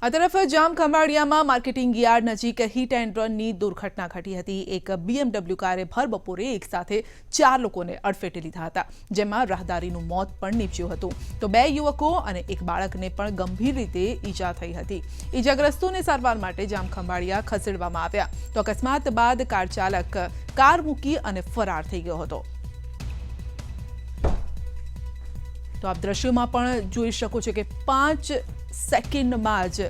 આ તરફ જામ ખંભાળિયામાં marketing yard નજીક હિટ એન્ડ રનની દુર્ઘટના ઘટી હતી। એક BMW કારે ભર બપોરે એક સાથે 4 લોકોને અડફેટે લીધા હતા, જેમાં રાહદારીનું મોત પણ નીપજ્યું હતું તો 2 યુવકો અને એક બાળકને પણ ગંભીર રીતે ઈજા થઈ હતી। ઈજાગ્રસ્તોને સારવાર માટે જામ ખંભાળિયા ખસેડવામાં આવ્યા તો અકસ્માત બાદ કાર ચાલક કાર મૂકી અને ફરાર થઈ ગયો હતો। તો આપ દ્રશ્યોમાં પણ જોઈ શકો છો કે 5 સેકન્ડમાં જ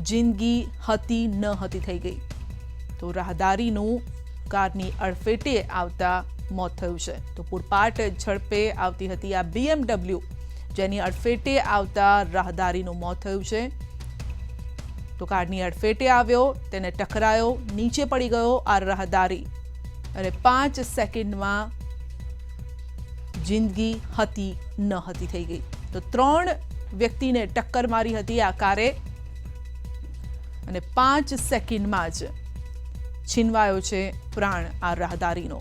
જિંદગી હતી ન હતી થઈ ગઈ તો રાહદારીનું કારની અડફેટે આવતા મોત થયું છે। તો પૂરપાટ ઝડપે આવતી હતી આ BMW, જેની અડફેટે આવતા રાહદારીનું મોત થયું છે। તો કારની અડફેટે આવ્યો, તેને ટકરાયો, નીચે પડી ગયો આ રાહદારી અને 5 સેકન્ડમાં જિંદગી હતી ન હતી થઈ ગઈ। તો 3 વ્યક્તિને ટક્કર મારી હતી આ કારે અને 5 સેકન્ડમાં જ છીનવાયો છે પ્રાણ આ રાહદારીનો।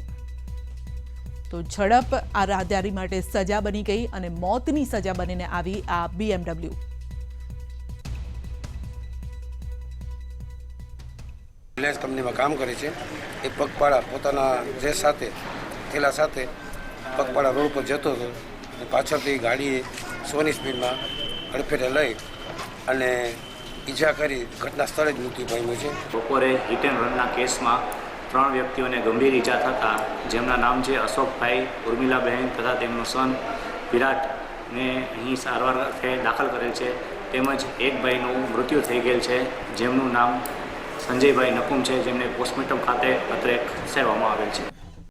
તો ઝડપ આ રાહદારી માટે સજા બની ગઈ અને મોતની સજા બનીને આવી આ BMW। રિલાયન્સ કંપનીમાં કામ કરે છે એ પગપાળા પોતાના ડ્રેસ સાથે થેલા સાથે પગપાળા રોડ પર જતો હતો અને પાછળથી ગાડીએ 100ની સ્પીડમાં અડફેટે લઈ અને ઈજા કરી ઘટના સ્થળે જ મૃત્યુ પામ્યું છે। બપોરે હિટ એન્ડ રનના કેસમાં 3 વ્યક્તિઓને ગંભીર ઈજા થતાં જેમના નામ છે અશોકભાઈ, ઉર્મિલાબહેન તથા તેમનો સન વિરાટને અહીં સારવાર અર્થે દાખલ કરેલ છે। તેમજ એક ભાઈનું મૃત્યુ થઈ ગયેલ છે, જેમનું નામ સંજયભાઈ નકુમ છે, જેમને પોસ્ટમોર્ટમ ખાતે અત્રે ખસેડવામાં આવેલ છે।